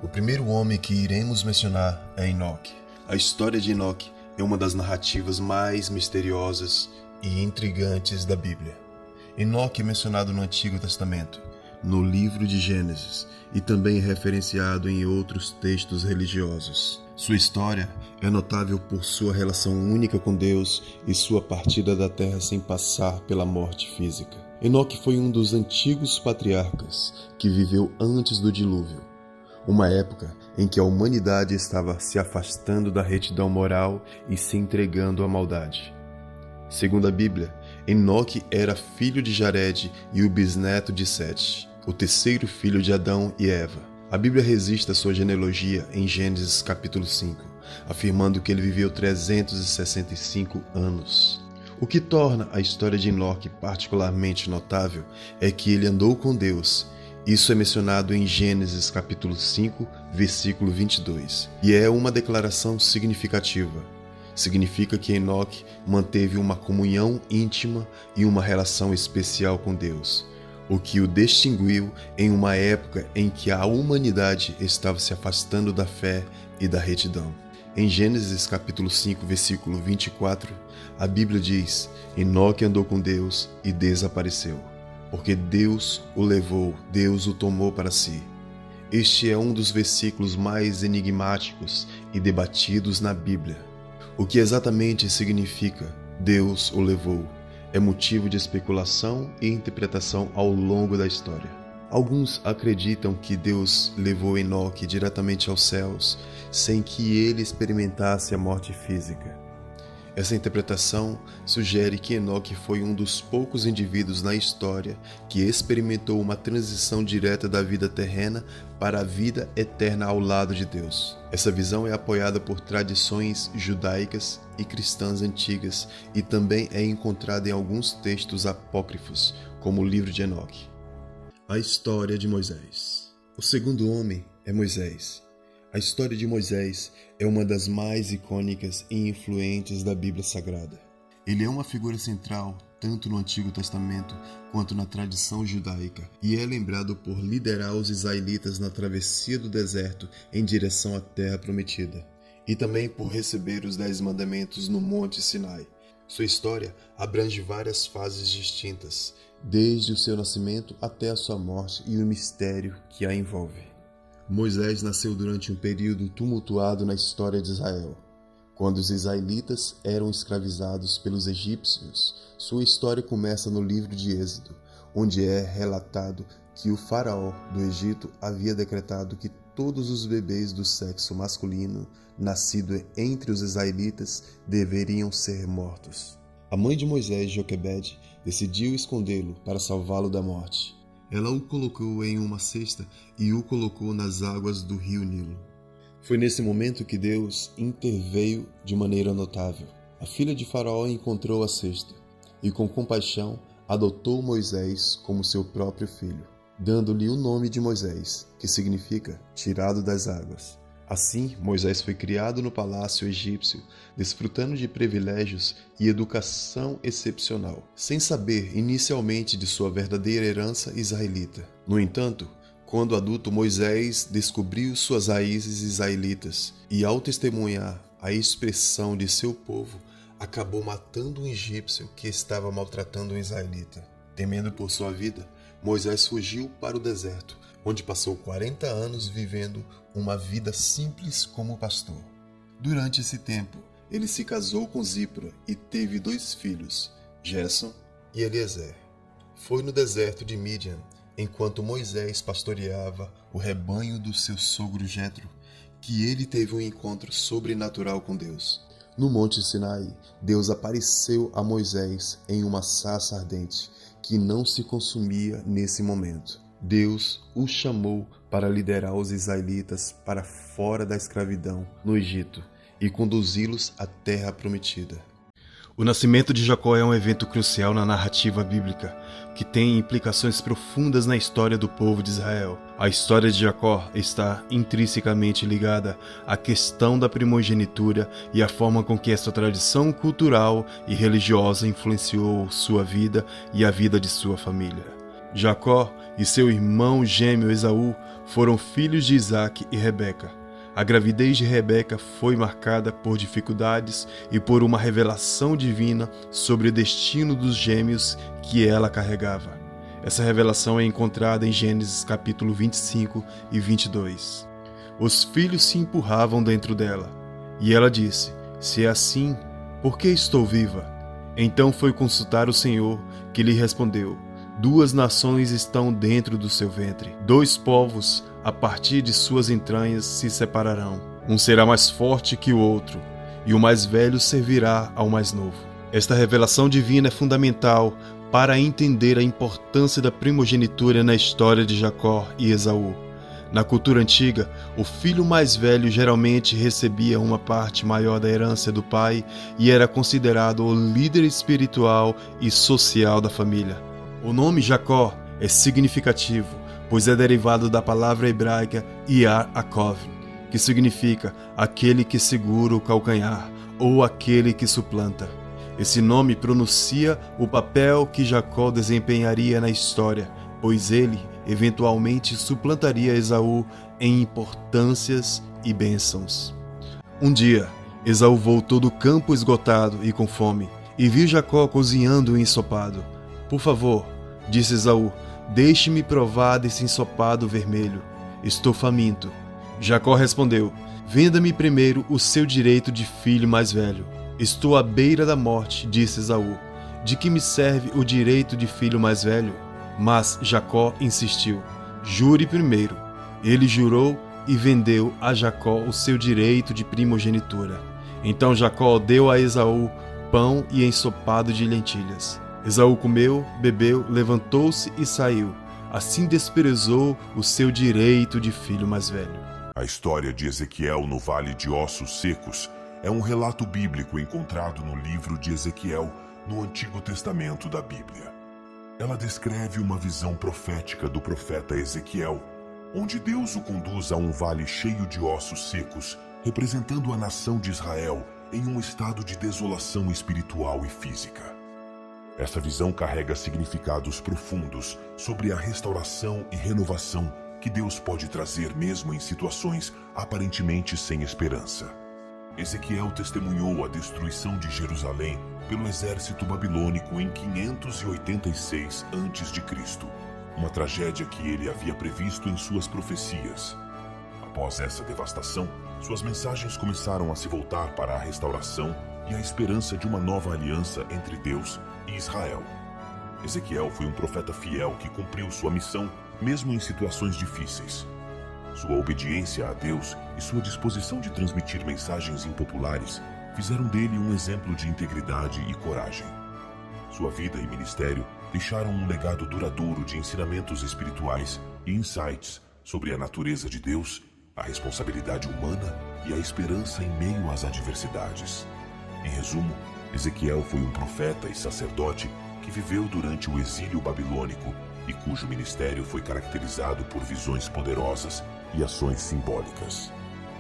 O primeiro homem que iremos mencionar é Enoque. A história de Enoque é uma das narrativas mais misteriosas e intrigantes da Bíblia. Enoque é mencionado no Antigo Testamento, no livro de Gênesis, e também é referenciado em outros textos religiosos. Sua história é notável por sua relação única com Deus e sua partida da terra sem passar pela morte física. Enoque foi um dos antigos patriarcas que viveu antes do dilúvio, uma época em que a humanidade estava se afastando da retidão moral e se entregando à maldade. Segundo a Bíblia, Enoque era filho de Jared e o bisneto de Sete, o terceiro filho de Adão e Eva. A Bíblia registra sua genealogia em Gênesis capítulo 5, afirmando que ele viveu 365 anos. O que torna a história de Enoque particularmente notável é que ele andou com Deus. Isso é mencionado em Gênesis capítulo 5, versículo 22, e é uma declaração significativa. Significa que Enoque manteve uma comunhão íntima e uma relação especial com Deus, o que o distinguiu em uma época em que a humanidade estava se afastando da fé e da retidão. Em Gênesis capítulo 5, versículo 24, a Bíblia diz: Enoque andou com Deus e desapareceu, porque Deus o levou, Deus o tomou para si. Este é um dos versículos mais enigmáticos e debatidos na Bíblia. O que exatamente significa Deus o levou é motivo de especulação e interpretação ao longo da história. Alguns acreditam que Deus levou Enoque diretamente aos céus, sem que ele experimentasse a morte física. Essa interpretação sugere que Enoque foi um dos poucos indivíduos na história que experimentou uma transição direta da vida terrena para a vida eterna ao lado de Deus. Essa visão é apoiada por tradições judaicas e cristãs antigas e também é encontrada em alguns textos apócrifos, como o livro de Enoque. A história de Moisés. O segundo homem é Moisés. A história de Moisés é uma das mais icônicas e influentes da Bíblia Sagrada. Ele é uma figura central tanto no Antigo Testamento quanto na tradição judaica e é lembrado por liderar os israelitas na travessia do deserto em direção à Terra Prometida e também por receber os 10 mandamentos no Monte Sinai. Sua história abrange várias fases distintas, desde o seu nascimento até a sua morte e o mistério que a envolve. Moisés nasceu durante um período tumultuado na história de Israel. Quando os israelitas eram escravizados pelos egípcios, sua história começa no livro de Êxodo, onde é relatado que o faraó do Egito havia decretado que todos os bebês do sexo masculino nascido entre os israelitas deveriam ser mortos. A mãe de Moisés, Joquebede, decidiu escondê-lo para salvá-lo da morte. Ela o colocou em uma cesta e o colocou nas águas do rio Nilo. Foi nesse momento que Deus interveio de maneira notável. A filha de Faraó encontrou a cesta e, com compaixão, adotou Moisés como seu próprio filho, dando-lhe o nome de Moisés, que significa tirado das águas. Assim, Moisés foi criado no palácio egípcio, desfrutando de privilégios e educação excepcional, sem saber inicialmente de sua verdadeira herança israelita. No entanto, quando adulto, Moisés descobriu suas raízes israelitas e, ao testemunhar a expressão de seu povo, acabou matando um egípcio que estava maltratando um israelita. Temendo por sua vida, Moisés fugiu para o deserto, onde passou 40 anos vivendo uma vida simples como pastor. Durante esse tempo, ele se casou com Zípora e teve 2 filhos, Gerson e Eliezer. Foi no deserto de Midian, enquanto Moisés pastoreava o rebanho do seu sogro Jetro, que ele teve um encontro sobrenatural com Deus. No Monte Sinai, Deus apareceu a Moisés em uma sarça ardente, que não se consumia nesse momento. Deus o chamou para liderar os israelitas para fora da escravidão no Egito e conduzi-los à Terra Prometida. O nascimento de Jacó é um evento crucial na narrativa bíblica, que tem implicações profundas na história do povo de Israel. A história de Jacó está intrinsecamente ligada à questão da primogenitura e à forma com que essa tradição cultural e religiosa influenciou sua vida e a vida de sua família. Jacó e seu irmão gêmeo Esaú foram filhos de Isaque e Rebeca. A gravidez de Rebeca foi marcada por dificuldades e por uma revelação divina sobre o destino dos gêmeos que ela carregava. Essa revelação é encontrada em Gênesis capítulo 25 e 22. Os filhos se empurravam dentro dela, e ela disse: "Se é assim, por que estou viva?" Então foi consultar o Senhor, que lhe respondeu: "Duas nações estão dentro do seu ventre. 2 povos, a partir de suas entranhas, se separarão. Um será mais forte que o outro, e o mais velho servirá ao mais novo." Esta revelação divina é fundamental para entender a importância da primogenitura na história de Jacó e Esaú. Na cultura antiga, o filho mais velho geralmente recebia uma parte maior da herança do pai e era considerado o líder espiritual e social da família. O nome Jacó é significativo, pois é derivado da palavra hebraica Yaakov, que significa aquele que segura o calcanhar ou aquele que suplanta. Esse nome pronuncia o papel que Jacó desempenharia na história, pois ele eventualmente suplantaria Esaú em importâncias e bênçãos. Um dia, Esaú voltou do campo esgotado e com fome, e viu Jacó cozinhando um ensopado. "Por favor", disse Esaú, "deixe-me provar desse ensopado vermelho. Estou faminto." Jacó respondeu: "Venda-me primeiro o seu direito de filho mais velho." "Estou à beira da morte", disse Esaú. "De que me serve o direito de filho mais velho?" Mas Jacó insistiu: "Jure primeiro." Ele jurou e vendeu a Jacó o seu direito de primogenitura. Então Jacó deu a Esaú pão e ensopado de lentilhas. Esaú comeu, bebeu, levantou-se e saiu. Assim desprezou o seu direito de filho mais velho. A história de Ezequiel no Vale de Ossos Secos é um relato bíblico encontrado no livro de Ezequiel, no Antigo Testamento da Bíblia. Ela descreve uma visão profética do profeta Ezequiel, onde Deus o conduz a um vale cheio de ossos secos, representando a nação de Israel em um estado de desolação espiritual e física. Essa visão carrega significados profundos sobre a restauração e renovação que Deus pode trazer mesmo em situações aparentemente sem esperança. Ezequiel testemunhou a destruição de Jerusalém pelo exército babilônico em 586 a.C., uma tragédia que ele havia previsto em suas profecias. Após essa devastação, suas mensagens começaram a se voltar para a restauração e a esperança de uma nova aliança entre Deus e Israel. Ezequiel foi um profeta fiel que cumpriu sua missão mesmo em situações difíceis. Sua obediência a Deus e sua disposição de transmitir mensagens impopulares fizeram dele um exemplo de integridade e coragem. Sua vida e ministério deixaram um legado duradouro de ensinamentos espirituais e insights sobre a natureza de Deus, a responsabilidade humana e a esperança em meio às adversidades. Em resumo, Ezequiel foi um profeta e sacerdote que viveu durante o exílio babilônico e cujo ministério foi caracterizado por visões poderosas e ações simbólicas.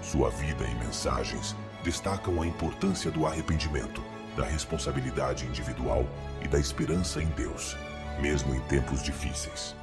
Sua vida e mensagens destacam a importância do arrependimento, da responsabilidade individual e da esperança em Deus, mesmo em tempos difíceis.